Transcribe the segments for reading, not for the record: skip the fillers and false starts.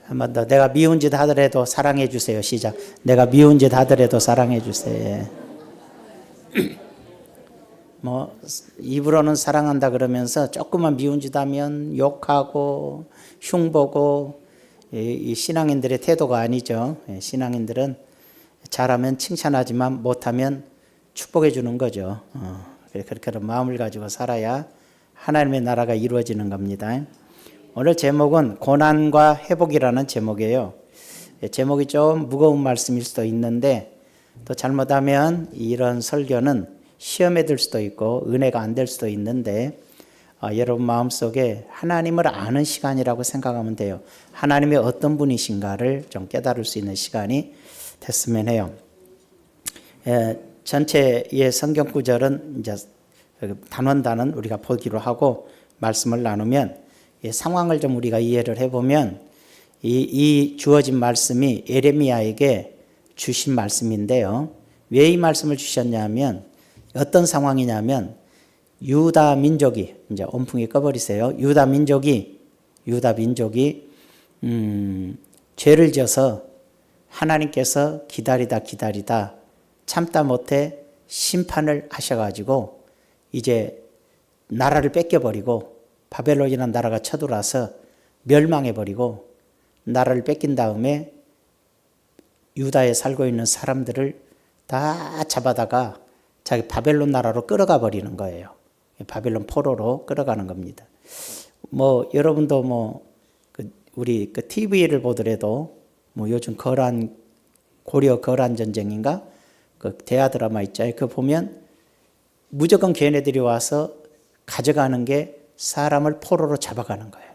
한 번 더. 내가 미운 짓 하더라도 사랑해 주세요. 시작. 내가 미운 짓 하더라도 사랑해 주세요. 뭐 입으로는 사랑한다 그러면서 조금만 미운 짓 하면 욕하고 흉보고, 이 신앙인들의 태도가 아니죠. 신앙인들은 잘하면 칭찬하지만 못하면 축복해 주는 거죠. 그렇게 마음을 가지고 살아야 하나님의 나라가 이루어지는 겁니다. 오늘 제목은 고난과 회복이라는 제목이에요. 제목이 좀 무거운 말씀일 수도 있는데, 또 잘못하면 이런 설교는 시험에 들 수도 있고 은혜가 안 될 수도 있는데, 여러분 마음속에 하나님을 아는 시간이라고 생각하면 돼요. 하나님이 어떤 분이신가를 좀 깨달을 수 있는 시간이 됐으면 해요. 전체의 성경 구절은 이제 단원 우리가 보기로 하고 말씀을 나누면, 상황을 좀 우리가 이해를 해보면, 이 주어진 말씀이 예레미야에게 주신 말씀인데요. 왜 이 말씀을 주셨냐면, 어떤 상황이냐면, 유다 민족이, 이제 온풍이 꺼버리세요. 유다 민족이 죄를 지어서 하나님께서 기다리다 참다 못해 심판을 하셔가지고 이제 나라를 뺏겨버리고, 바벨론이라는 나라가 쳐들어와서 멸망해버리고, 나라를 뺏긴 다음에 유다에 살고 있는 사람들을 다 잡아다가 자기 바벨론 나라로 끌어가 버리는 거예요. 바벨론 포로로 끌어가는 겁니다. 뭐 여러분도 우리 TV를 보더라도 요즘 고려 거란 전쟁인가 대하 드라마 있잖아요. 그거 보면 무조건 걔네들이 와서 가져가는 게 사람을 포로로 잡아가는 거예요.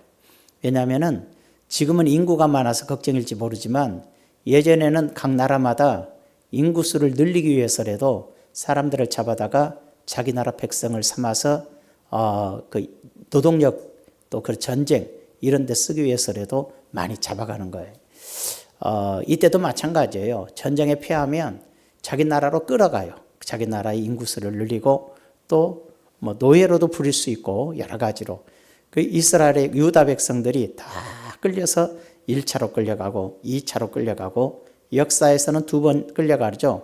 왜냐하면은 지금은 인구가 많아서 걱정일지 모르지만, 예전에는 각 나라마다 인구수를 늘리기 위해서라도 사람들을 잡아다가 자기 나라 백성을 삼아서 노동력 또 그 전쟁 이런 데 쓰기 위해서라도 많이 잡아가는 거예요. 이때도 마찬가지예요. 전쟁에 패하면 자기 나라로 끌어가요. 자기 나라의 인구수를 늘리고, 또 노예로도 부릴 수 있고 여러 가지로. 그 이스라엘의 유다 백성들이 다 끌려서 1차로 끌려가고 2차로 끌려가고, 역사에서는 2번 끌려가죠.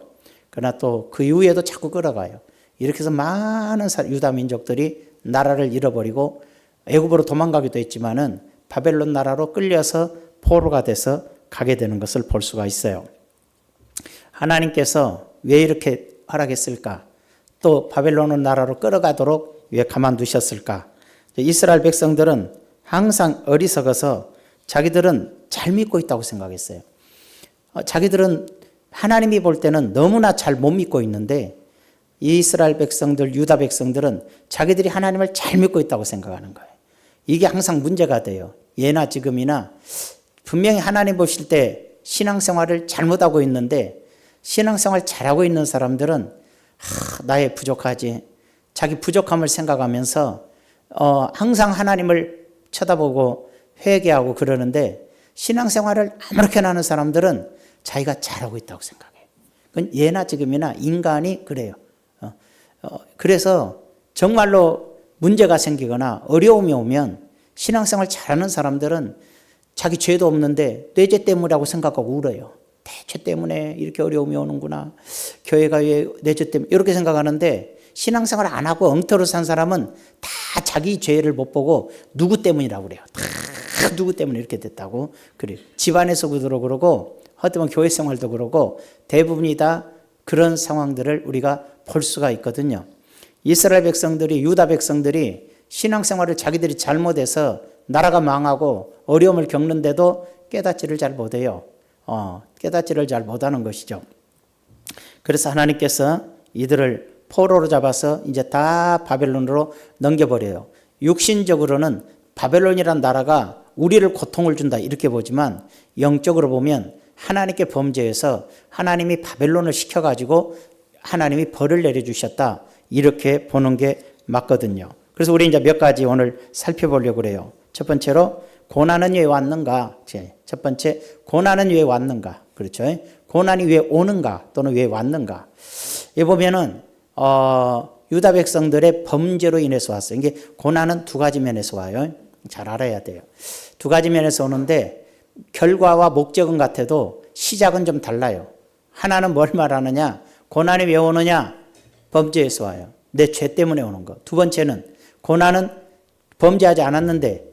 그러나 또 그 이후에도 자꾸 끌어가요. 이렇게 해서 많은 유다 민족들이 나라를 잃어버리고 애굽으로 도망가기도 했지만은 바벨론 나라로 끌려서 포로가 돼서 가게 되는 것을 볼 수가 있어요. 하나님께서 왜 이렇게 허락했을까? 또 바벨론 나라로 끌어가도록 왜 가만두셨을까? 이스라엘 백성들은 항상 어리석어서 자기들은 잘 믿고 있다고 생각했어요. 자기들은 하나님이 볼 때는 너무나 잘 못 믿고 있는데, 이스라엘 백성들, 유다 백성들은 자기들이 하나님을 잘 믿고 있다고 생각하는 거예요. 이게 항상 문제가 돼요. 예나 지금이나 분명히 하나님 보실 때 신앙생활을 잘못하고 있는데, 신앙생활 잘하고 있는 사람들은 나의 부족하지, 자기 부족함을 생각하면서 항상 하나님을 쳐다보고 회개하고 그러는데, 신앙생활을 아무렇게나 하는 사람들은 자기가 잘하고 있다고 생각해요. 그건 예나 지금이나 인간이 그래요. 그래서 정말로 문제가 생기거나 어려움이 오면 신앙생활 잘하는 사람들은 자기 죄도 없는데 내 죄 때문이라고 생각하고 울어요. 내 죄 때문에 이렇게 어려움이 오는구나. 교회가 왜 내 죄 때문에 이렇게 생각하는데, 신앙생활 안 하고 엉터로 산 사람은 다 자기 죄를 못 보고 누구 때문이라고 그래요. 다 누구 때문에 이렇게 됐다고 그래요. 집안에서도 그러고 하여튼 교회 생활도 그러고 대부분이 다 그런 상황들을 우리가 볼 수가 있거든요. 이스라엘 백성들이, 유다 백성들이 신앙생활을 자기들이 잘못해서 나라가 망하고 어려움을 겪는데도 깨닫지를 잘 못해요. 깨닫지를 잘 못하는 것이죠. 그래서 하나님께서 이들을 포로로 잡아서 이제 다 바벨론으로 넘겨버려요. 육신적으로는 바벨론이란 나라가 우리를 고통을 준다 이렇게 보지만, 영적으로 보면 하나님께 범죄해서 하나님이 바벨론을 시켜가지고 하나님이 벌을 내려주셨다 이렇게 보는 게 맞거든요. 그래서 우리 이제 몇 가지 오늘 살펴보려고 그래요. 첫 번째로 고난은 왜 왔는가? 첫 번째, 고난은 왜 왔는가? 그렇죠? 고난이 왜 오는가? 또는 왜 왔는가? 여기 보면은 유다 백성들의 범죄로 인해서 왔어요. 이게 고난은 두 가지 면에서 와요. 잘 알아야 돼요. 두 가지 면에서 오는데, 결과와 목적은 같아도 시작은 좀 달라요. 하나는 뭘 말하느냐? 고난이 왜 오느냐? 범죄에서 와요. 내 죄 때문에 오는 거. 두 번째는 고난은 범죄하지 않았는데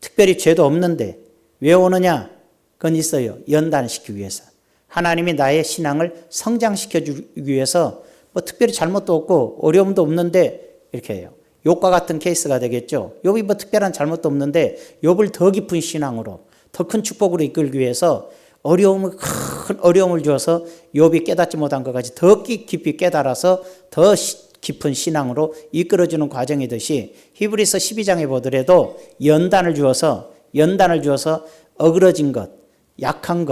특별히 죄도 없는데 왜 오느냐? 그건 있어요. 연단시키기 위해서. 하나님이 나의 신앙을 성장시켜주기 위해서 뭐 특별히 잘못도 없고 어려움도 없는데 이렇게 해요. 욥과 같은 케이스가 되겠죠. 욥이 뭐 특별한 잘못도 없는데 욥을 더 깊은 신앙으로 더 큰 축복으로 이끌기 위해서 큰 어려움을 주어서 욥이 깨닫지 못한 것까지 더 깊이 깨달아서 더 깊은 신앙으로 이끌어주는 과정이듯이 히브리서 12장에 보더라도 연단을 주어서 어그러진 것, 약한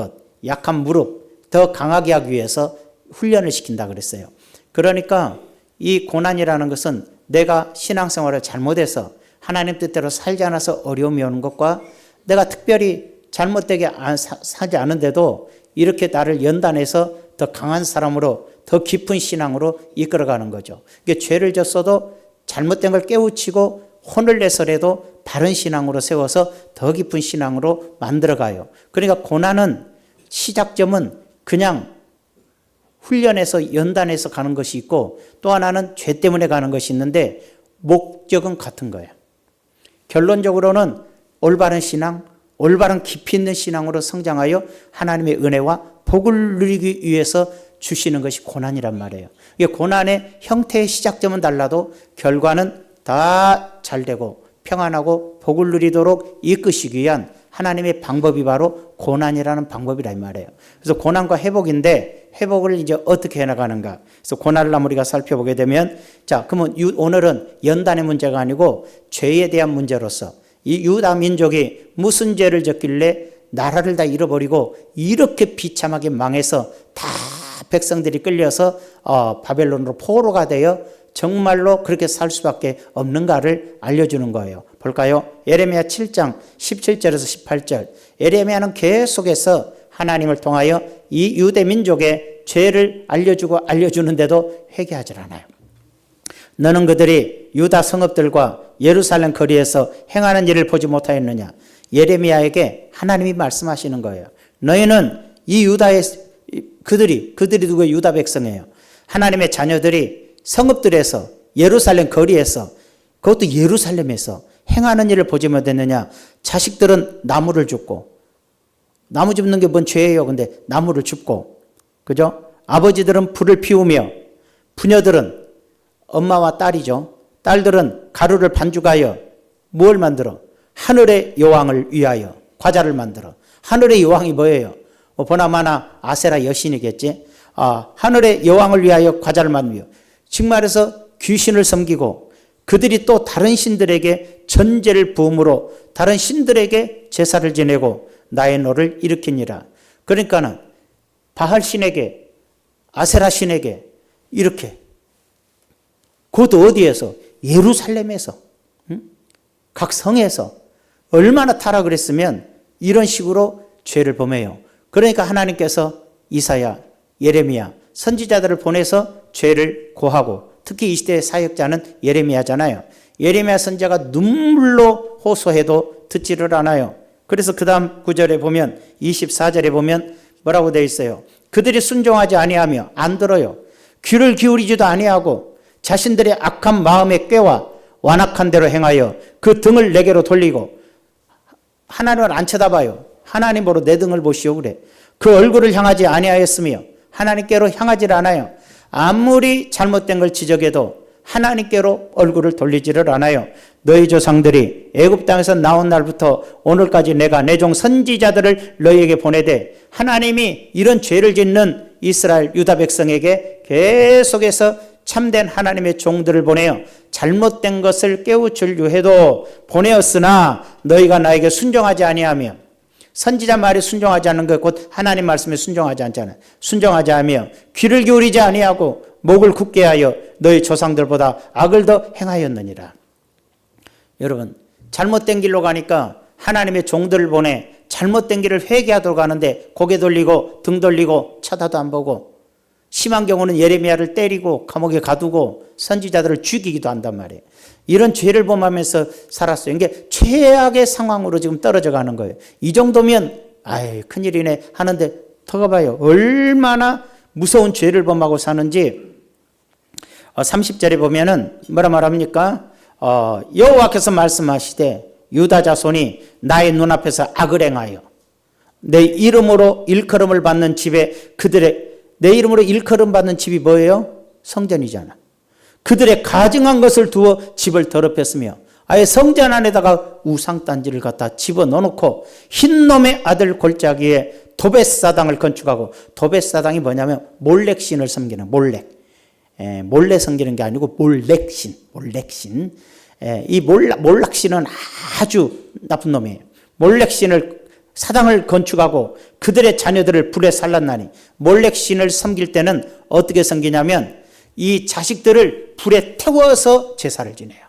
무릎 더 강하게 하기 위해서 훈련을 시킨다 그랬어요. 그러니까 이 고난이라는 것은 내가 신앙생활을 잘못해서 하나님 뜻대로 살지 않아서 어려움이 오는 것과 내가 특별히 잘못되게 살지 않은데도 이렇게 나를 연단해서 더 강한 사람으로 더 깊은 신앙으로 이끌어가는 거죠. 이게 죄를 졌어도 잘못된 걸 깨우치고 혼을 내서라도 바른 신앙으로 세워서 더 깊은 신앙으로 만들어가요. 그러니까 고난은 시작점은 그냥 훈련해서 연단해서 가는 것이 있고 또 하나는 죄 때문에 가는 것이 있는데 목적은 같은 거예요. 결론적으로는 올바른 신앙, 올바른 깊이 있는 신앙으로 성장하여 하나님의 은혜와 복을 누리기 위해서 주시는 것이 고난이란 말이에요. 이게 고난의 형태의 시작점은 달라도 결과는 다 잘 되고 평안하고 복을 누리도록 이끄시기 위한 하나님의 방법이 바로 고난이라는 방법이라 이 말이에요. 그래서 고난과 회복인데 회복을 이제 어떻게 해나가는가. 그래서 고난을 우리가 살펴보게 되면 자, 그러면 오늘은 연단의 문제가 아니고 죄에 대한 문제로서 이 유다 민족이 무슨 죄를 졌길래 나라를 다 잃어버리고 이렇게 비참하게 망해서 다 백성들이 끌려서 바벨론으로 포로가 되어 정말로 그렇게 살 수밖에 없는가를 알려주는 거예요. 볼까요? 예레미야 7장 17절에서 18절. 예레미야는 계속해서 하나님을 통하여 이 유대 민족의 죄를 알려주는데도 회개하지 않아요. 너는 그들이 유다 성읍들과 예루살렘 거리에서 행하는 일을 보지 못하였느냐? 예레미야에게 하나님이 말씀하시는 거예요. 너희는 이 유다의 그들이 누구예요? 유다 백성이에요. 하나님의 자녀들이 성읍들에서 예루살렘 거리에서 그것도 예루살렘에서 행하는 일을 보지 못했느냐? 자식들은 나무를 줍고 나무 줍는 게 뭔 죄예요? 근데 나무를 줍고 그죠? 아버지들은 불을 피우며 부녀들은 엄마와 딸이죠. 딸들은 가루를 반죽하여 뭘 만들어? 하늘의 여왕을 위하여 과자를 만들어. 하늘의 여왕이 뭐예요? 보나마나 아세라 여신이겠지. 하늘의 여왕을 위하여 과자를 만들며 즉 말해서 귀신을 섬기고 그들이 또 다른 신들에게 전제를 부음으로 다른 신들에게 제사를 지내고 나의 노를 일으키니라. 그러니까는 바알 신에게 아세라 신에게 이렇게 그것도 어디에서? 예루살렘에서 각 성에서 얼마나 타락을 했으면 이런 식으로 죄를 범해요. 그러니까 하나님께서 이사야, 예레미야 선지자들을 보내서 죄를 고하고 특히 이 시대의 사역자는 예레미야잖아요. 예레미야 선지자가 눈물로 호소해도 듣지를 않아요. 그래서 그 다음 9절에 보면 24절에 보면 뭐라고 되어 있어요? 그들이 순종하지 아니하며 안 들어요. 귀를 기울이지도 아니하고 자신들의 악한 마음에 꾀와 완악한 대로 행하여 그 등을 내게로 돌리고 하나님을 안 쳐다봐요. 하나님으로 내 등을 보시오 그래. 그 얼굴을 향하지 아니하였으며 하나님께로 향하지 않아요. 아무리 잘못된 걸 지적해도 하나님께로 얼굴을 돌리지를 않아요. 너희 조상들이 애굽 땅에서 나온 날부터 오늘까지 내가 내 종 선지자들을 너희에게 보내되 하나님이 이런 죄를 짓는 이스라엘 유다 백성에게 계속해서 참된 하나님의 종들을 보내어 잘못된 것을 깨우치려 해도 보내었으나 너희가 나에게 순종하지 아니하며 선지자 말에 순종하지 않는 것 곧 하나님 말씀에 순종하지 않잖아요. 순종하지 않으며 귀를 기울이지 아니하고 목을 굳게 하여 너희 조상들보다 악을 더 행하였느니라. 여러분 잘못된 길로 가니까 하나님의 종들을 보내 잘못된 길을 회개하도록 하는데 고개 돌리고 등 돌리고 쳐다도 안 보고 심한 경우는 예레미야를 때리고 감옥에 가두고 선지자들을 죽이기도 한단 말이에요. 이런 죄를 범하면서 살았어요. 이게 최악의 상황으로 지금 떨어져 가는 거예요. 이 정도면 아이 큰일이네 하는데 더 가봐요. 얼마나 무서운 죄를 범하고 사는지 30절에 보면은 뭐라 말합니까? 여호와께서 말씀하시되 유다 자손이 나의 눈앞에서 악을 행하여 내 이름으로 일컬음을 받는 집에 내 이름으로 일컬음 받는 집이 뭐예요? 성전이잖아. 그들의 가증한 것을 두어 집을 더럽혔으며 아예 성전 안에다가 우상단지를 갖다 집어넣어놓고 흰놈의 아들 골짜기에 도벳사당을 건축하고, 도벳사당이 뭐냐면 몰렉신을 섬기는, 몰래 섬기는 게 아니고 몰렉신. 이 몰락신은 아주 나쁜 놈이에요. 몰렉신을 사당을 건축하고 그들의 자녀들을 불에 살랐나니, 몰렉신을 섬길 때는 어떻게 섬기냐면 이 자식들을 불에 태워서 제사를 지내요.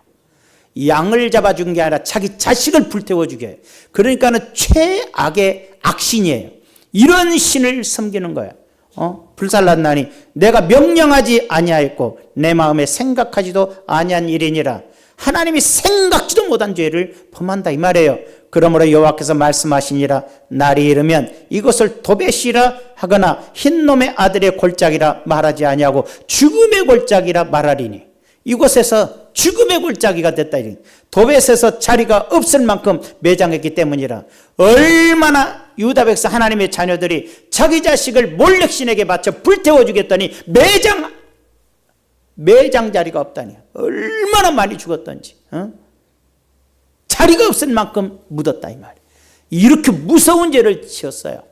양을 잡아준 게 아니라 자기 자식을 불태워 죽여요. 그러니까는 최악의 악신이에요. 이런 신을 섬기는 거야. 불살랐나니 내가 명령하지 아니하였고 내 마음에 생각하지도 아니한 일이니라. 하나님이 생각지도 못한 죄를 범한다 이 말이에요. 그러므로 여호와께서 말씀하시니라. 날이 이르면 이것을 도벳이라 하거나 흰놈의 아들의 골짜기라 말하지 아니하고 죽음의 골짜기라 말하리니, 이곳에서 죽음의 골짜기가 됐다. 도벳에서 자리가 없을 만큼 매장했기 때문이라. 얼마나 유다 백성 하나님의 자녀들이 자기 자식을 몰렉신에게 바쳐 불태워 주겠더니 매장 자리가 없다니. 얼마나 많이 죽었던지. 자리가 없을 만큼 묻었다 이 말이에요. 이렇게 무서운 죄를 지었어요.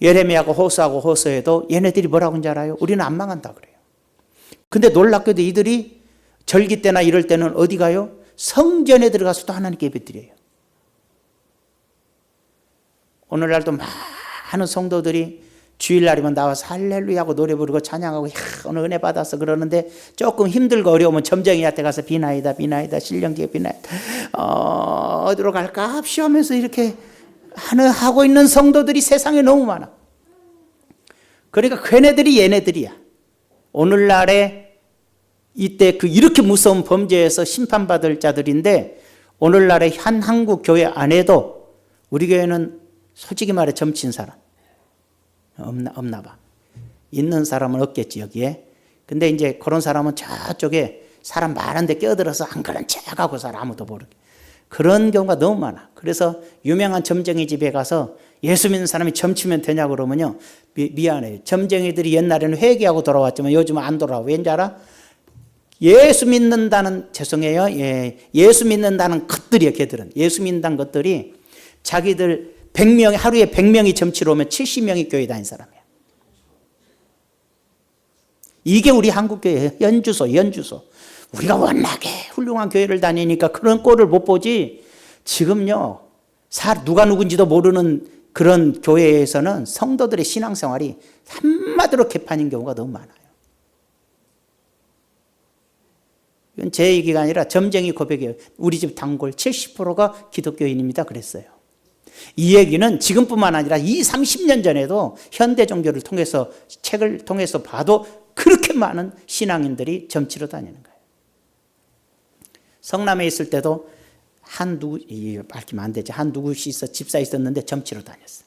예레미야하고 호수하고 호서에도 얘네들이 뭐라고 하는지 알아요? 우리는 안 망한다 그래요. 근데 놀랍게도 이들이 절기 때나 이럴 때는 어디 가요? 성전에 들어가서 또 하나님께 예배드려요. 오늘날도 많은 성도들이 주일날이면 나와서 할렐루야 하고 노래 부르고 찬양하고 오늘 은혜 받아서 그러는데, 조금 힘들고 어려우면 점쟁이한테 가서 비나이다 신령지에 비나이다 어디로 갈까 합시하면서 이렇게 하고 있는 성도들이 세상에 너무 많아. 그러니까 걔네들이 얘네들이야. 오늘날에 이때 이렇게 무서운 범죄에서 심판받을 자들인데, 오늘날의 한 한국 교회 안에도 우리 교회는 솔직히 말해 점친 사람 없나 봐. 있는 사람은 없겠지 여기에. 근데 이제 그런 사람은 저쪽에 사람 많은데 끼어들어서 안 그런 척하고 살아, 아무도 모르게. 그런 경우가 너무 많아. 그래서 유명한 점쟁이 집에 가서 예수 믿는 사람이 점치면 되냐고 그러면요, 미안해요. 점쟁이들이 옛날에는 회개하고 돌아왔지만 요즘은 안 돌아와. 왠지 알아? 예수 믿는다는, 죄송해요, 예수 믿는다는 것들이에요. 걔들은 예수 믿는다는 것들이 자기들 100명이, 하루에 100명이 점치러 오면 70명이 교회 다닌 사람이에요. 이게 우리 한국교회예요. 연주소. 우리가 워낙에 훌륭한 교회를 다니니까 그런 꼴을 못 보지. 지금요, 누가 누군지도 모르는 그런 교회에서는 성도들의 신앙생활이 한마디로 개판인 경우가 너무 많아요. 이건 제 얘기가 아니라 점쟁이 고백이에요. 우리 집 단골 70%가 기독교인입니다 그랬어요. 이 얘기는 지금뿐만 아니라 30년 전에도 현대 종교를 통해서, 책을 통해서 봐도 그렇게 많은 신앙인들이 점치러 다니는 거예요. 성남에 있을 때도 밝히면 안 되지. 집사 있었는데 점치러 다녔어.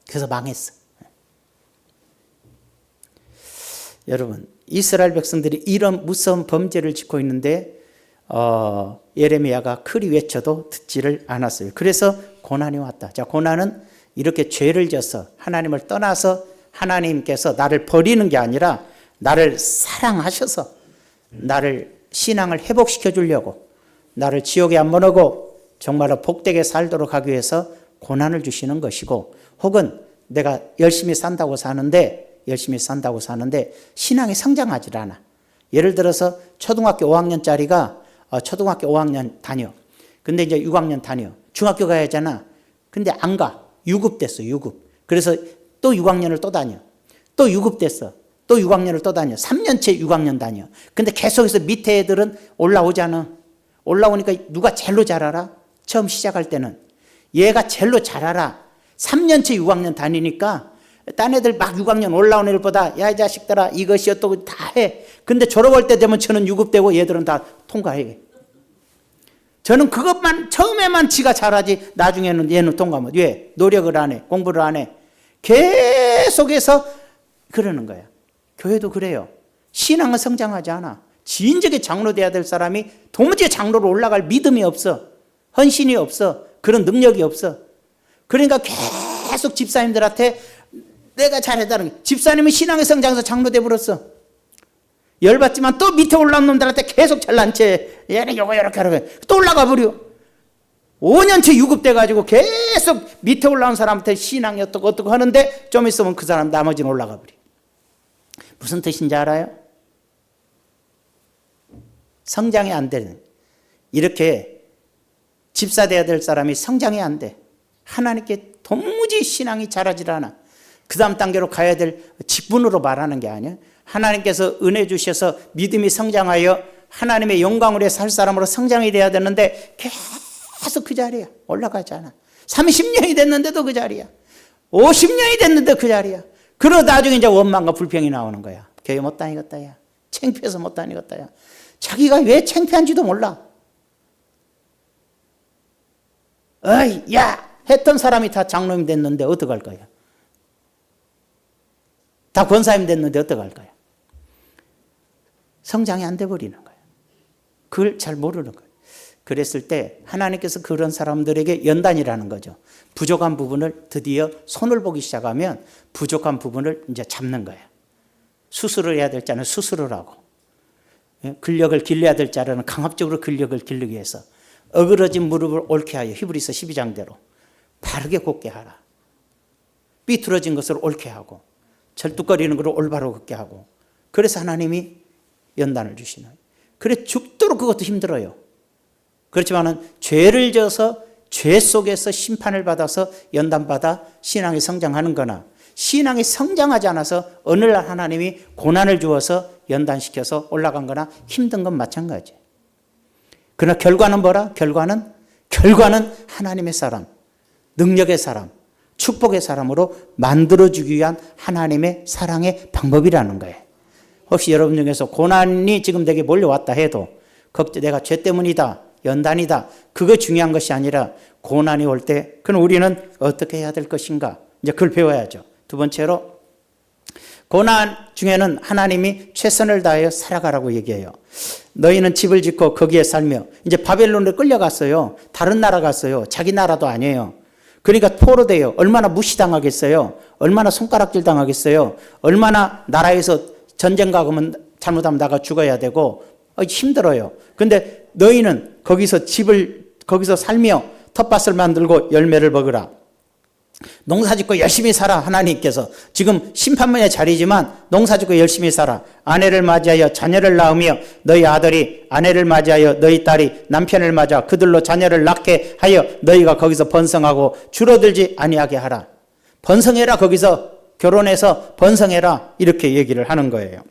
그래서 망했어. 여러분, 이스라엘 백성들이 이런 무서운 범죄를 짓고 있는데 예레미야가 그리 외쳐도 듣지를 않았어요. 그래서 고난이 왔다. 자, 고난은 이렇게 죄를 져서 하나님을 떠나서 하나님께서 나를 버리는 게 아니라 나를 사랑하셔서 나를 신앙을 회복시켜 주려고, 나를 지옥에 안 보내고 정말로 복되게 살도록 하기 위해서 고난을 주시는 것이고, 혹은 내가 열심히 산다고 사는데 신앙이 성장하지 않아. 예를 들어서 초등학교 5학년짜리가 초등학교 5학년 다녀. 근데 이제 6학년 다녀. 중학교 가야 하잖아. 근데 안 가. 유급 됐어, 유급. 그래서 또 6학년을 또 다녀. 또 유급 됐어. 또 6학년을 또 다녀. 3년째 6학년 다녀. 근데 계속해서 밑에 애들은 올라오잖아. 올라오니까 누가 제일로 잘 알아? 처음 시작할 때는. 얘가 제일로 잘 알아. 3년째 6학년 다니니까 딴 애들 막 6학년 올라온 애들보다 야, 이 자식들아, 이것이 어떻고 다 해. 근데 졸업할 때 되면 저는 유급되고 얘들은 다 통과해. 저는 그것만 처음에만 지가 잘하지 나중에는 얘는 동감못. 왜? 노력을 안 해. 공부를 안 해. 계속해서 그러는 거야. 교회도 그래요. 신앙은 성장하지 않아. 진즉에 장로 돼야 될 사람이 도무지 장로로 올라갈 믿음이 없어. 헌신이 없어. 그런 능력이 없어. 그러니까 계속 집사님들한테 내가 잘했다는 게, 집사님은 신앙의 성장해서 장로 돼버렸어. 열받지만 또 밑에 올라온 놈들한테 계속 잘난 채 얘는 요거 이렇게 하라고 또 올라가 버려. 5년째 유급돼가지고 계속 밑에 올라온 사람한테 신앙이 어떻고 하는데 좀 있으면 그 사람 나머지는 올라가 버려. 무슨 뜻인지 알아요? 성장이 안 되는, 이렇게 집사 돼야 될 사람이 성장이 안 돼. 하나님께 도무지 신앙이 자라질 않아. 그 다음 단계로 가야 될 직분으로 말하는 게 아니야. 하나님께서 은혜 주셔서 믿음이 성장하여 하나님의 영광으로 살 사람으로 성장이 돼야 되는데 계속 그 자리야. 올라가지 않아. 30년이 됐는데도 그 자리야. 50년이 됐는데 그 자리야. 그러다 나중에 이제 원망과 불평이 나오는 거야. 교회 못 다니겠다 야. 창피해서 못 다니겠다 야. 자기가 왜 창피한지도 몰라. 어이 야 했던 사람이 다 장로님 됐는데 어떡할 거야. 다 권사님 됐는데 어떡할 거야. 성장이 안 돼버리는 거야. 그걸 잘 모르는 거야. 그랬을 때 하나님께서 그런 사람들에게 연단이라는 거죠. 부족한 부분을 드디어 손을 보기 시작하면 부족한 부분을 이제 잡는 거야. 수술을 해야 될 자는 수술을 하고, 근력을 길러야 될 자는 강압적으로 근력을 기르기 위해서 어그러진 무릎을 옳게 하여 히브리서 12장대로 바르게 걷게 하라. 삐뚤어진 것을 옳게 하고 절뚝거리는 것을 올바로 걷게 하고. 그래서 하나님이 연단을 주시는. 그래 죽도록 그것도 힘들어요. 그렇지만은 죄를 져서 죄 속에서 심판을 받아서 연단받아 신앙이 성장하는 거나, 신앙이 성장하지 않아서 어느 날 하나님이 고난을 주어서 연단시켜서 올라간 거나 힘든 건 마찬가지. 그러나 결과는 뭐라? 결과는 하나님의 사람, 능력의 사람, 축복의 사람으로 만들어주기 위한 하나님의 사랑의 방법이라는 거예요. 혹시 여러분 중에서 고난이 지금 내게 몰려왔다 해도 내가 죄 때문이다, 연단이다, 그거 중요한 것이 아니라 고난이 올 때 그럼 우리는 어떻게 해야 될 것인가? 이제 그걸 배워야죠. 두 번째로 고난 중에는 하나님이 최선을 다하여 살아가라고 얘기해요. 너희는 집을 짓고 거기에 살며, 이제 바벨론에 끌려갔어요. 다른 나라 갔어요. 자기 나라도 아니에요. 그러니까 포로돼요. 얼마나 무시당하겠어요. 얼마나 손가락질 당하겠어요. 얼마나 나라에서 전쟁 가면 잘못하면 나가 죽어야 되고 힘들어요. 근데 너희는 거기서 살며 텃밭을 만들고 열매를 먹으라. 농사짓고 열심히 살아. 하나님께서 지금 심판문의 자리지만 농사짓고 열심히 살아. 아내를 맞이하여 자녀를 낳으며 너희 아들이 아내를 맞이하여 너희 딸이 남편을 맞아 그들로 자녀를 낳게 하여 너희가 거기서 번성하고 줄어들지 아니하게 하라. 번성해라. 거기서 결혼해서 번성해라. 이렇게 얘기를 하는 거예요.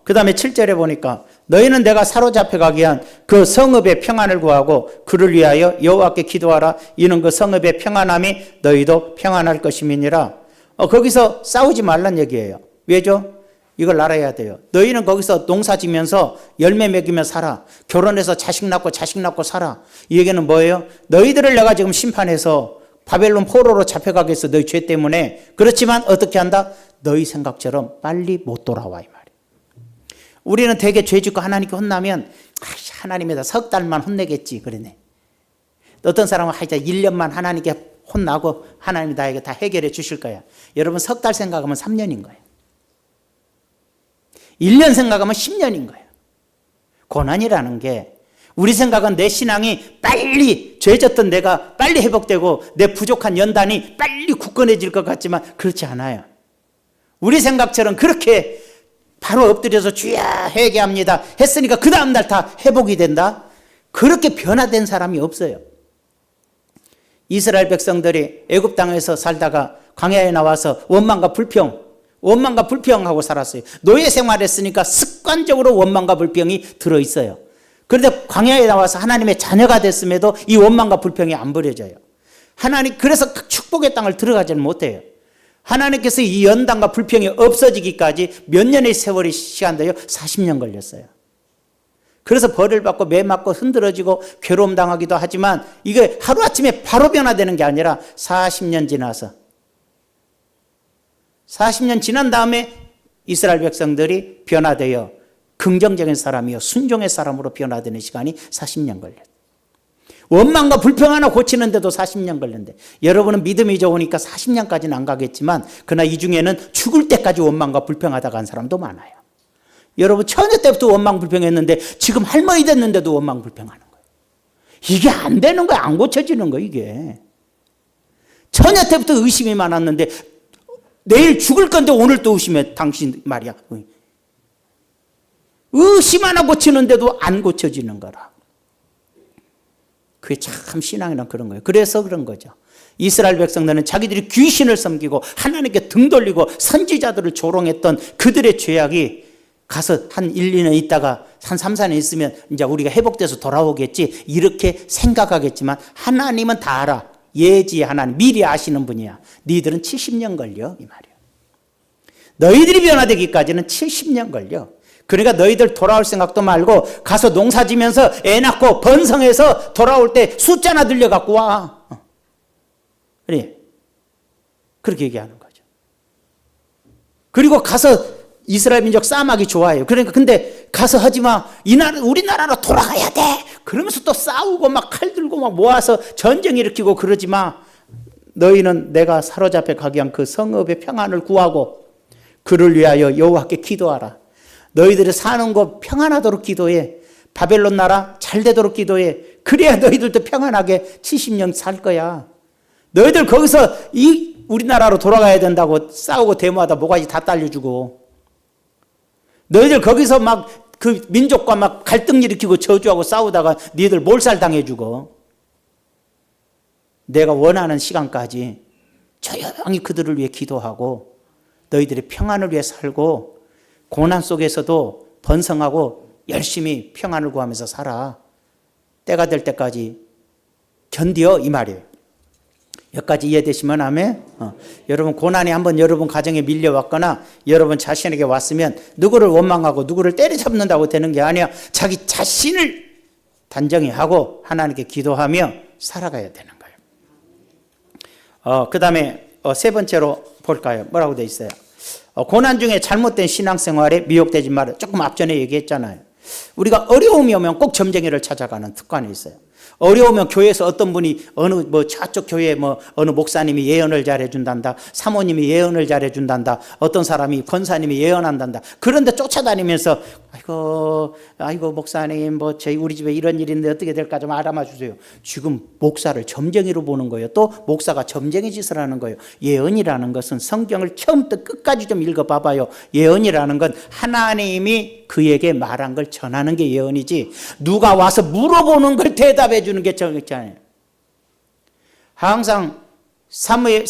그 다음에 7절에 보니까 너희는 내가 사로잡혀 가기 위한 그 성읍의 평안을 구하고 그를 위하여 여호와께 기도하라. 이는 그 성읍의 평안함이 너희도 평안할 것임이니라. 거기서 싸우지 말란 얘기예요. 왜죠? 이걸 알아야 돼요. 너희는 거기서 농사 지면서 열매 먹이며 살아. 결혼해서 자식 낳고 살아. 이 얘기는 뭐예요? 너희들을 내가 지금 심판해서 바벨론 포로로 잡혀가겠어. 너희 죄 때문에. 그렇지만 어떻게 한다? 너희 생각처럼 빨리 못 돌아와 이 말이에요. 우리는 되게 죄 짓고 하나님께 혼나면 하나님에다 석 달만 혼내겠지 그러네. 어떤 사람은 1년만 하나님께 혼나고 하나님이 나에게 다 해결해 주실 거야. 여러분 석 달 생각하면 3년인 거예요. 1년 생각하면 10년인 거예요. 고난이라는 게 우리 생각은 내 신앙이 빨리 죄 졌던 내가 빨리 회복되고 내 부족한 연단이 빨리 굳건해질 것 같지만 그렇지 않아요. 우리 생각처럼 그렇게 바로 엎드려서 주야 회개합니다 했으니까 그 다음날 다 회복이 된다? 그렇게 변화된 사람이 없어요. 이스라엘 백성들이 애굽 땅에서 살다가 광야에 나와서 원망과 불평하고 살았어요. 노예 생활했으니까 습관적으로 원망과 불평이 들어있어요. 그런데 광야에 나와서 하나님의 자녀가 됐음에도 이 원망과 불평이 안 버려져요. 하나님 그래서 축복의 땅을 들어가지는 못해요. 하나님께서 이 연단과 불평이 없어지기까지 몇 년의 세월이 시간돼요? 40년 걸렸어요. 그래서 벌을 받고 매 맞고 흔들어지고 괴로움 당하기도 하지만 이게 하루아침에 바로 변화되는 게 아니라 40년 지나서 40년 지난 다음에 이스라엘 백성들이 변화되어 긍정적인 사람이요 순종의 사람으로 변화되는 시간이 40년 걸렸어요. 원망과 불평 하나 고치는데도 40년 걸린대. 여러분은 믿음이 좋으니까 40년까지는 안 가겠지만 그러나 이 중에는 죽을 때까지 원망과 불평하다 간 사람도 많아요. 여러분 처녀 때부터 원망 불평했는데 지금 할머니 됐는데도 원망 불평하는 거예요. 이게 안 되는 거야. 안 고쳐지는 거예요. 이게 처녀 때부터 의심이 많았는데 내일 죽을 건데 오늘 또 의심해. 당신 말이야. 의심 하나 고치는데도 안 고쳐지는 거라. 그게 참 신앙이란 그런 거예요. 그래서 그런 거죠. 이스라엘 백성들은 자기들이 귀신을 섬기고 하나님께 등 돌리고 선지자들을 조롱했던 그들의 죄악이 가서 한 1, 2년 있다가 한 3, 4년 있으면 이제 우리가 회복돼서 돌아오겠지 이렇게 생각하겠지만 하나님은 다 알아. 예지 하나님 미리 아시는 분이야. 너희들은 70년 걸려 이 말이야. 너희들이 변화되기까지는 70년 걸려. 그러니까 너희들 돌아올 생각도 말고 가서 농사 지면서 애 낳고 번성해서 돌아올 때 숫자나 들려갖고 와. 그래. 그렇게 얘기하는 거죠. 그리고 가서 이스라엘 민족 싸움하기 좋아해요. 그러니까 근데 가서 하지 마. 우리나라로 돌아가야 돼. 그러면서 또 싸우고 막 칼 들고 막 모아서 전쟁 일으키고 그러지 마. 너희는 내가 사로잡혀 가기 위한 그 성읍의 평안을 구하고 그를 위하여 여호와께 기도하라. 너희들이 사는 곳 평안하도록 기도해. 바벨론 나라 잘 되도록 기도해. 그래야 너희들도 평안하게 70년 살 거야. 너희들 거기서 우리나라로 돌아가야 된다고 싸우고 데모하다 모가지 다 딸려주고 너희들 거기서 막 그 민족과 막 갈등 일으키고 저주하고 싸우다가 너희들 몰살 당해주고 내가 원하는 시간까지 조용히 그들을 위해 기도하고 너희들의 평안을 위해 살고 고난 속에서도 번성하고 열심히 평안을 구하면서 살아. 때가 될 때까지 견디어 이 말이에요. 여기까지 이해되시면 아멘. 여러분 고난이 한번 여러분 가정에 밀려왔거나 여러분 자신에게 왔으면 누구를 원망하고 누구를 때려잡는다고 되는 게 아니야. 자기 자신을 단정히 하고 하나님께 기도하며 살아가야 되는 거예요. 그 다음에 세 번째로 볼까요? 뭐라고 되어 있어요? 고난 중에 잘못된 신앙생활에 미혹되지 말아요. 조금 앞전에 얘기했잖아요. 우리가 어려움이 오면 꼭 점쟁이를 찾아가는 특권이 있어요. 어려우면 교회에서 어떤 분이 저쪽 교회 어느 목사님이 예언을 잘해준단다. 사모님이 예언을 잘해준단다. 어떤 사람이 권사님이 예언한단다. 그런데 쫓아다니면서 아이고 목사님 저희 우리 집에 이런 일인데 어떻게 될까 좀 알아봐 주세요. 지금 목사를 점쟁이로 보는 거예요. 또 목사가 점쟁이 짓을 하는 거예요. 예언이라는 것은 성경을 처음부터 끝까지 좀 읽어봐봐요. 예언이라는 건 하나님이 그에게 말한 걸 전하는 게 예언이지 누가 와서 물어보는 걸 대답해 주는 게 정액잖아요. 항상 사울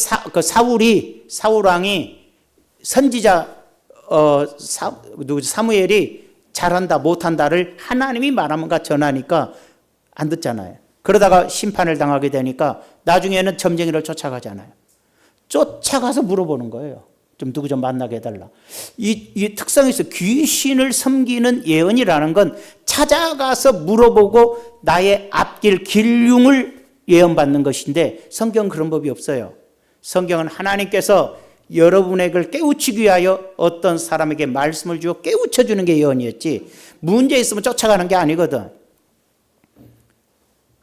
왕이 선지자 사무엘이 잘한다 못한다를 하나님이 말하면가 전하니까 안 듣잖아요. 그러다가 심판을 당하게 되니까 나중에는 점쟁이를 쫓아가잖아요. 쫓아가서 물어보는 거예요. 좀 누구 좀 만나게 해달라. 이 특성이 있어요. 귀신을 섬기는 예언이라는 건 찾아가서 물어보고 나의 앞길 길흉을 예언받는 것인데 성경은 그런 법이 없어요. 성경은 하나님께서 여러분에게 깨우치기 위하여 어떤 사람에게 말씀을 주어 깨우쳐주는 게 예언이었지 문제 있으면 쫓아가는 게 아니거든.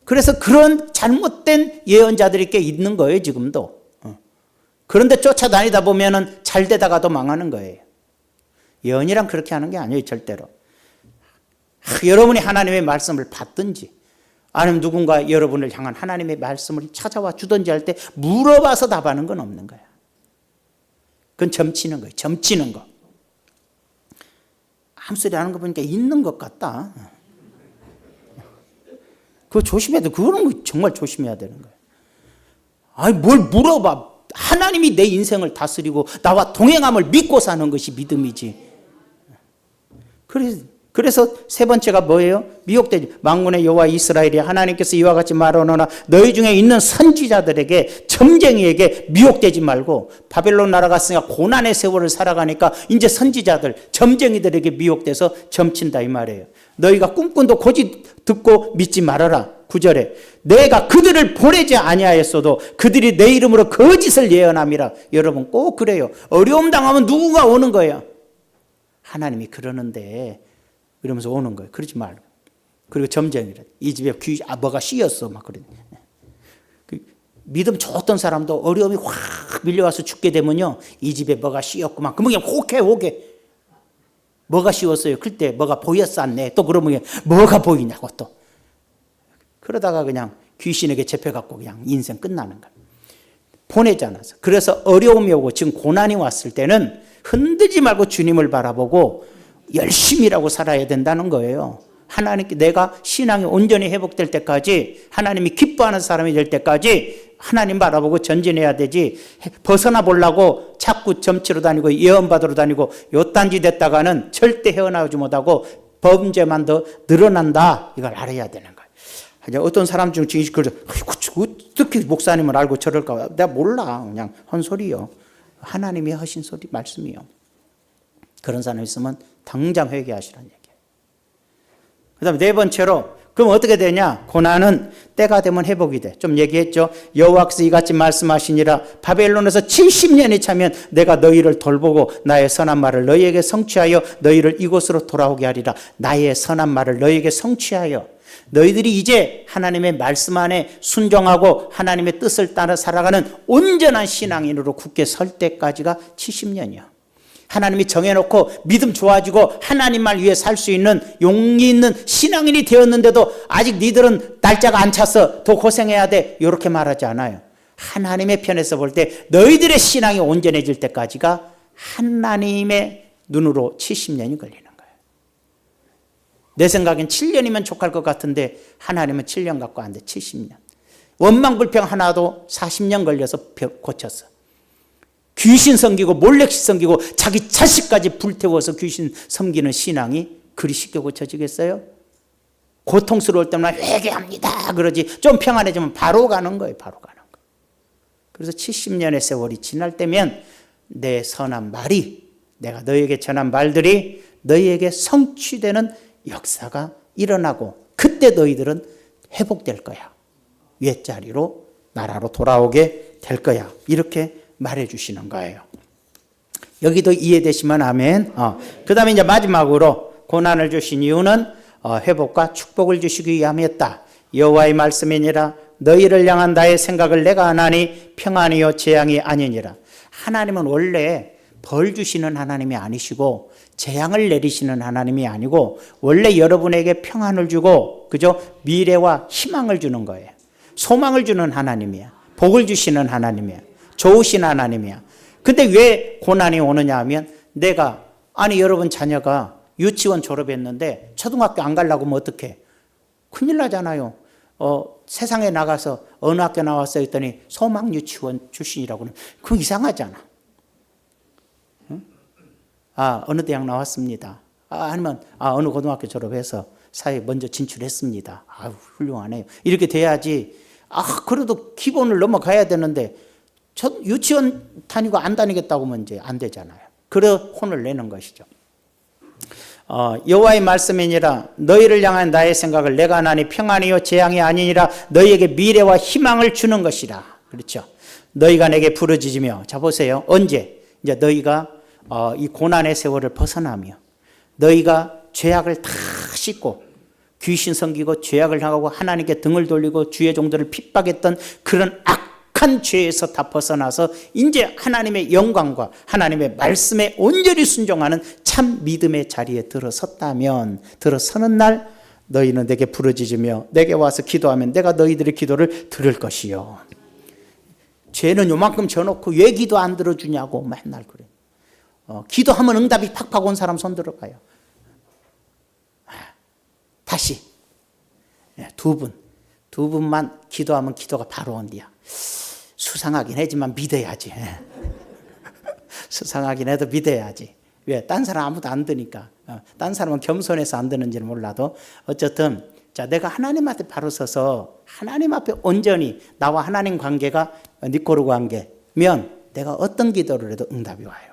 그래서 그런 잘못된 예언자들이 꽤 있는 거예요 지금도. 그런데 쫓아다니다 보면은 잘 되다가도 망하는 거예요. 예언이란 그렇게 하는 게 아니에요 절대로. 여러분이 하나님의 말씀을 받든지 아니면 누군가 여러분을 향한 하나님의 말씀을 찾아와 주든지 할 때 물어봐서 답하는 건 없는 거야. 그건 점치는 거예요. 점치는 거. 아무 소리 하는 거 보니까 있는 것 같다. 그거 조심해야 돼. 그거는 정말 조심해야 되는 거예요. 아니 뭘 물어봐. 하나님이 내 인생을 다스리고 나와 동행함을 믿고 사는 것이 믿음이지. 그래서 세 번째가 뭐예요? 미혹되지. 만군의 여호와 이스라엘이 하나님께서 이와 같이 말하노나 너희 중에 있는 선지자들에게 점쟁이에게 미혹되지 말고 바벨론 나라 갔으니까 고난의 세월을 살아가니까 이제 선지자들 점쟁이들에게 미혹돼서 점친다 이 말이에요. 너희가 꿈꾼도 고지 듣고 믿지 말아라. 9절에 내가 그들을 보내지 아니하였어도 그들이 내 이름으로 거짓을 예언함이라. 여러분 꼭 그래요. 어려움 당하면 누군가 오는 거예요. 하나님이 그러는데 이러면서 오는 거예요. 그러지 말고. 그리고 점쟁이래. 이 집에 뭐가 씌었어. 막 그래. 믿음 좋았던 사람도 어려움이 확 밀려와서 죽게 되면요. 이 집에 뭐가 씌었구만. 그러면 그냥 혹해. 뭐가 씌웠어요? 그때 뭐가 보였었네. 또 그러면 뭐가 보이냐고 또. 그러다가 그냥 귀신에게 잡혀갖고 그냥 인생 끝나는 거예요. 보내지 않아서. 그래서 어려움이 오고 지금 고난이 왔을 때는 흔들지 말고 주님을 바라보고 열심히라고 살아야 된다는 거예요. 하나님께 내가 신앙이 온전히 회복될 때까지, 하나님이 기뻐하는 사람이 될 때까지 하나님 바라보고 전진해야 되지, 벗어나 보려고 자꾸 점치러 다니고 예언받으러 다니고 요딴지 됐다가는 절대 헤어나오지 못하고 범죄만 더 늘어난다. 이걸 알아야 되는 거예요. 어떤 사람 중 증식 그러죠. 어떻게 목사님을 알고 저럴까? 내가 몰라. 그냥 헛소리요. 하나님이 하신 소리 말씀이요. 그런 사람 있으면 당장 회개하시라는 얘기예요. 그 다음에 네 번째로, 그럼 어떻게 되냐? 고난은 때가 되면 회복이 돼. 좀 얘기했죠. 여호와께서 이같이 말씀하시니라. 바벨론에서 70년이 차면 내가 너희를 돌보고 나의 선한 말을 너희에게 성취하여 너희를 이곳으로 돌아오게 하리라. 나의 선한 말을 너희에게 성취하여. 너희들이 이제 하나님의 말씀 안에 순종하고 하나님의 뜻을 따라 살아가는 온전한 신앙인으로 굳게 설 때까지가 70년이야. 하나님이 정해놓고 믿음 좋아지고 하나님만 위해 살 수 있는 용기 있는 신앙인이 되었는데도 아직 니들은 날짜가 안 찼어. 더 고생해야 돼. 이렇게 말하지 않아요. 하나님의 편에서 볼 때 너희들의 신앙이 온전해질 때까지가 하나님의 눈으로 70년이 걸리는 거예요. 내 생각엔 7년이면 족할 것 같은데 하나님은 7년 갖고 안 돼. 70년. 원망불평 하나도 40년 걸려서 고쳤어. 귀신 섬기고 몰래식 섬기고 자기 자식까지 불태워서 귀신 섬기는 신앙이 그리 쉽게 고쳐지겠어요? 고통스러울 때만 회개합니다 그러지, 좀 평안해지면 바로 가는 거예요. 바로 가는 거예요. 그래서 70년의 세월이 지날 때면 내 선한 말이, 내가 너희에게 전한 말들이 너희에게 성취되는 역사가 일어나고 그때 너희들은 회복될 거야. 윗자리로 나라로 돌아오게 될 거야. 이렇게 말해 주시는 거예요. 여기도 이해되시면 아멘. 그 다음에 이제 마지막으로 고난을 주신 이유는 회복과 축복을 주시기 위함이었다. 여호와의 말씀이니라. 너희를 향한 나의 생각을 내가 아나니 평안이요 재앙이 아니니라. 하나님은 원래 벌 주시는 하나님이 아니시고 재앙을 내리시는 하나님이 아니고 원래 여러분에게 평안을 주고 그죠? 미래와 희망을 주는 거예요. 소망을 주는 하나님이야. 복을 주시는 하나님이야. 좋으신 하나님이야. 근데 왜 고난이 오느냐 하면 아니 여러분 자녀가 유치원 졸업했는데 초등학교 안 가려고 하면 어떡해? 큰일 나잖아요. 세상에 나가서 어느 학교 나왔어 했더니 소망 유치원 출신이라고는 그건 이상하잖아. 응? 어느 대학 나왔습니다. 아니면 어느 고등학교 졸업해서 사회에 먼저 진출했습니다. 훌륭하네요. 이렇게 돼야지. 그래도 기본을 넘어가야 되는데 유치원 다니고 안 다니겠다고 하면 이제 안 되잖아요. 그래 혼을 내는 것이죠. 여호와의 말씀이니라. 너희를 향한 나의 생각을 내가 아나니 평안이요 재앙이 아니니라. 너희에게 미래와 희망을 주는 것이라. 그렇죠. 너희가 내게 부르짖으며. 자 보세요. 언제? 이제 너희가 이 고난의 세월을 벗어나며 너희가 죄악을 다 씻고 귀신 섬기고 죄악을 하고 하나님께 등을 돌리고 주의 종들을 핍박했던 그런 악한 죄에서 다 벗어나서 이제 하나님의 영광과 하나님의 말씀에 온전히 순종하는 참 믿음의 자리에 들어서는 날 너희는 내게 부르짖으며 내게 와서 기도하면 내가 너희들의 기도를 들을 것이요. 죄는 요만큼 져놓고 왜 기도 안 들어주냐고 맨날 그래. 기도하면 응답이 팍팍 온 사람 손 들어봐요. 다시 두 분만 기도하면 기도가 바로 온디야. 수상하긴 하지만 믿어야지. 수상하긴 해도 믿어야지. 왜? 딴 사람 아무도 안 드니까. 딴 사람은 겸손해서 안 드는지는 몰라도 어쨌든 자 내가 하나님 앞에 바로 서서 하나님 앞에 온전히 나와 하나님 관계가 니꼬르 관계면 내가 어떤 기도를 해도 응답이 와요.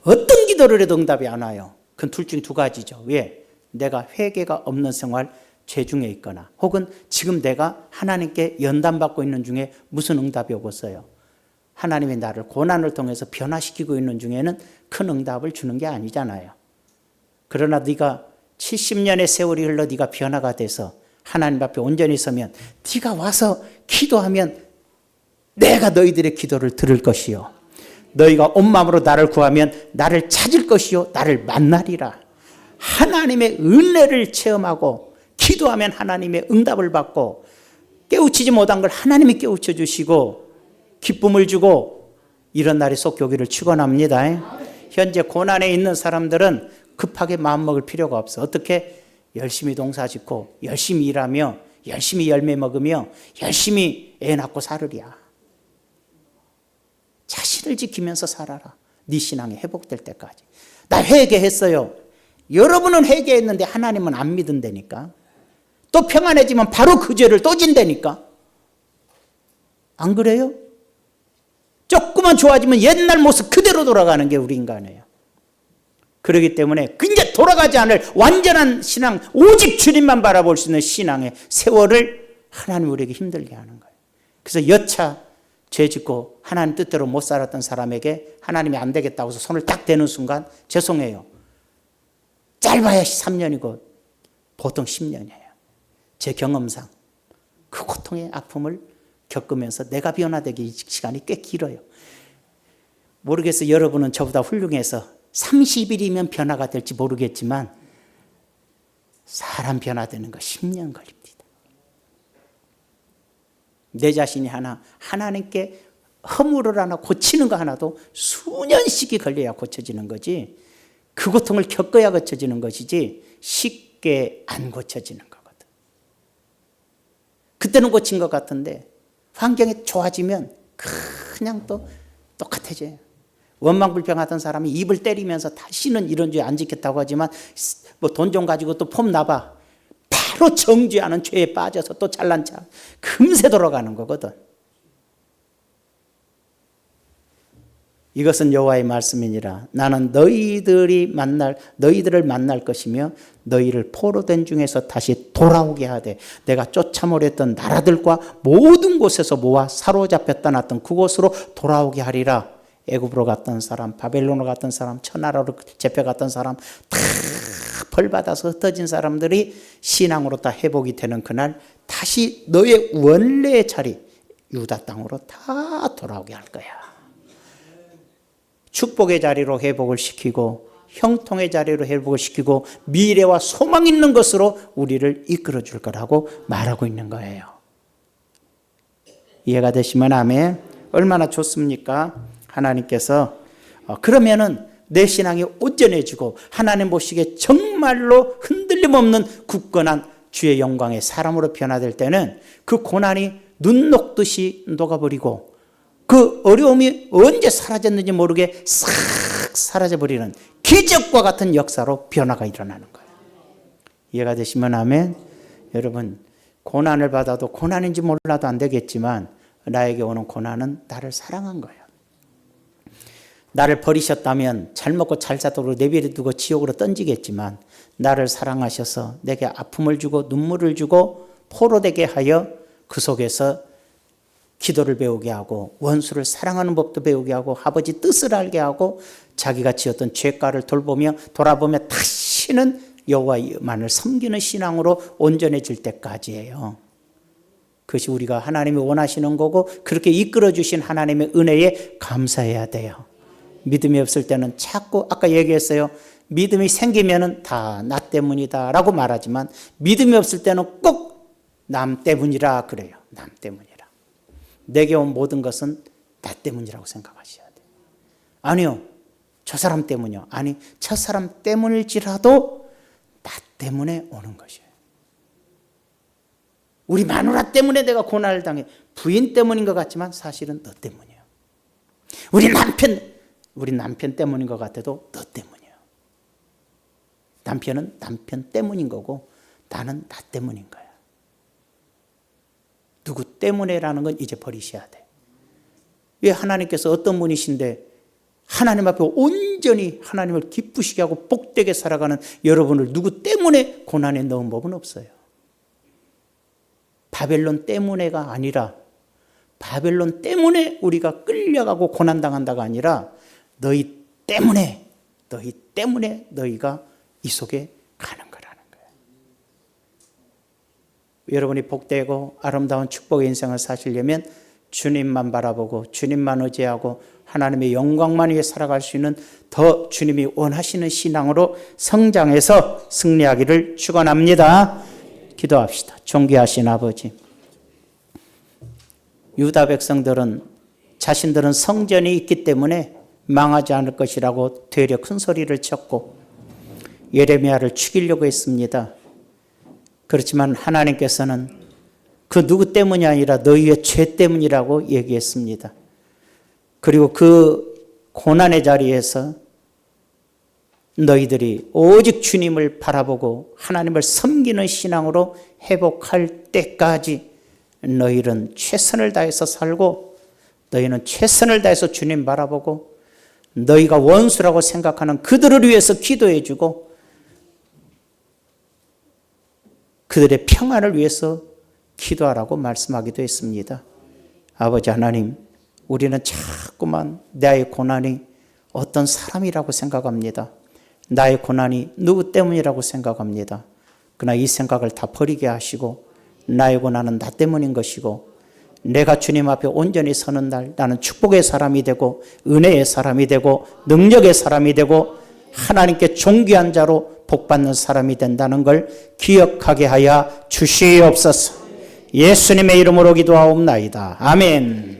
어떤 기도를 해도 응답이 안 와요. 그건 둘 중 두 가지죠. 왜? 내가 회개가 없는 생활, 죄 중에 있거나 혹은 지금 내가 하나님께 연단받고 있는 중에 무슨 응답이 오겠어요? 하나님이 나를 고난을 통해서 변화시키고 있는 중에는 큰 응답을 주는 게 아니잖아요. 그러나 네가 70년의 세월이 흘러 네가 변화가 돼서 하나님 앞에 온전히 서면 네가 와서 기도하면 내가 너희들의 기도를 들을 것이요, 너희가 온 마음으로 나를 구하면 나를 찾을 것이요 나를 만나리라. 하나님의 은혜를 체험하고 기도하면 하나님의 응답을 받고 깨우치지 못한 걸 하나님이 깨우쳐 주시고 기쁨을 주고 이런 날이 속 오기를 축원합니다. 현재 고난에 있는 사람들은 급하게 마음먹을 필요가 없어. 어떻게? 열심히 동사짓고 열심히 일하며 열심히 열매 먹으며 열심히 애 낳고 살으랴. 자신을 지키면서 살아라. 네 신앙이 회복될 때까지. 나 회개했어요. 여러분은 회개했는데 하나님은 안 믿은다니까. 또 평안해지면 바로 그 죄를 또 진다니까. 안 그래요? 조금만 좋아지면 옛날 모습 그대로 돌아가는 게 우리 인간이에요. 그렇기 때문에 이제 돌아가지 않을 완전한 신앙, 오직 주님만 바라볼 수 있는 신앙의 세월을 하나님 우리에게 힘들게 하는 거예요. 그래서 여차 죄 짓고 하나님 뜻대로 못 살았던 사람에게 하나님이 안 되겠다고 해서 손을 딱 대는 순간 죄송해요. 짧아야 3년이고 보통 10년이에요. 제 경험상 그 고통의 아픔을 겪으면서 내가 변화되기 시간이 꽤 길어요. 모르겠어요. 여러분은 저보다 훌륭해서 30일이면 변화가 될지 모르겠지만 사람 변화되는 거 10년 걸립니다. 내 자신이 하나님께 허물을 하나 고치는 거 하나도 수년씩이 걸려야 고쳐지는 거지, 그 고통을 겪어야 고쳐지는 것이지 쉽게 안 고쳐지는 거거든. 그때는 고친 것 같은데 환경이 좋아지면 그냥 또 똑같아져요. 원망불평하던 사람이 입을 때리면서 다시는 이런 죄 안 지켰다고 하지만 뭐 돈 좀 가지고 또 폼 나봐. 바로 정죄하는 죄에 빠져서 또 잘난 척 금세 돌아가는 거거든. 이것은 여호와의 말씀이니라. 나는 너희들을 만날 것이며 너희를 포로된 중에서 다시 돌아오게 하되 내가 쫓아몰했던 나라들과 모든 곳에서 모아 사로잡혔다 놨던 그곳으로 돌아오게 하리라. 애굽으로 갔던 사람, 바벨론으로 갔던 사람, 천하로 잡혀갔던 사람 다 벌받아서 흩어진 사람들이 신앙으로 다 회복이 되는 그날 다시 너의 원래의 자리 유다 땅으로 다 돌아오게 할 거야. 축복의 자리로 회복을 시키고 형통의 자리로 회복을 시키고 미래와 소망 있는 것으로 우리를 이끌어 줄 거라고 말하고 있는 거예요. 이해가 되시면 아멘. 얼마나 좋습니까? 하나님께서 그러면은 내 신앙이 온전해지고 하나님 보시기에 정말로 흔들림 없는 굳건한 주의 영광의 사람으로 변화될 때는 그 고난이 눈 녹듯이 녹아버리고 그 어려움이 언제 사라졌는지 모르게 싹 사라져버리는 기적과 같은 역사로 변화가 일어나는 거예요. 이해가 되시면 아멘. 여러분, 고난을 받아도 고난인지 몰라도 안 되겠지만 나에게 오는 고난은 나를 사랑한 거예요. 나를 버리셨다면 잘 먹고 잘 사도록 내버려 두고 지옥으로 던지겠지만 나를 사랑하셔서 내게 아픔을 주고 눈물을 주고 포로되게 하여 그 속에서 기도를 배우게 하고 원수를 사랑하는 법도 배우게 하고 아버지 뜻을 알게 하고 자기가 지었던 죄가를 돌보며 돌아보며 다시는 여호와만을 섬기는 신앙으로 온전해질 때까지예요. 그것이 우리가 하나님이 원하시는 거고 그렇게 이끌어 주신 하나님의 은혜에 감사해야 돼요. 믿음이 없을 때는 자꾸 아까 얘기했어요. 믿음이 생기면은 다 나 때문이다 라고 말하지만 믿음이 없을 때는 꼭 남 때문이라 그래요. 남 때문이라. 내게 온 모든 것은 나 때문이라고 생각하셔야 돼요. 아니요. 저 사람 때문이요. 아니, 저 사람 때문일지라도 나 때문에 오는 것이에요. 우리 마누라 때문에 내가 고난을 당해. 부인 때문인 것 같지만 사실은 너 때문이에요. 우리 남편 때문인 것 같아도 너 때문이에요. 남편은 남편 때문인 거고 나는 나 때문인 거야. 누구 때문에라는 건 이제 버리셔야 돼. 왜 하나님께서 어떤 분이신데 하나님 앞에 온전히 하나님을 기쁘시게 하고 복되게 살아가는 여러분을 누구 때문에 고난에 넣은 법은 없어요. 바벨론 때문에가 아니라, 바벨론 때문에 우리가 끌려가고 고난당한다가 아니라 너희 때문에 너희가 이 속에 가는 거라는 거예요. 여러분이 복되고 아름다운 축복의 인생을 사시려면 주님만 바라보고 주님만 의지하고 하나님의 영광만 위해 살아갈 수 있는 더 주님이 원하시는 신앙으로 성장해서 승리하기를 축원합니다. 기도합시다. 존귀하신 아버지, 유다 백성들은 자신들은 성전이 있기 때문에 망하지 않을 것이라고 되려 큰 소리를 쳤고 예레미야를 죽이려고 했습니다. 그렇지만 하나님께서는 그 누구 때문이 아니라 너희의 죄 때문이라고 얘기했습니다. 그리고 그 고난의 자리에서 너희들이 오직 주님을 바라보고 하나님을 섬기는 신앙으로 회복할 때까지 너희는 최선을 다해서 살고, 너희는 최선을 다해서 주님 바라보고, 너희가 원수라고 생각하는 그들을 위해서 기도해 주고, 그들의 평안을 위해서 기도하라고 말씀하기도 했습니다. 아버지 하나님, 우리는 자꾸만 나의 고난이 어떤 사람이라고 생각합니다. 나의 고난이 누구 때문이라고 생각합니다. 그러나 이 생각을 다 버리게 하시고, 나의 고난은 나 때문인 것이고, 내가 주님 앞에 온전히 서는 날 나는 축복의 사람이 되고 은혜의 사람이 되고 능력의 사람이 되고 하나님께 존귀한 자로 복받는 사람이 된다는 걸 기억하게 하여 주시옵소서. 예수님의 이름으로 기도하옵나이다. 아멘.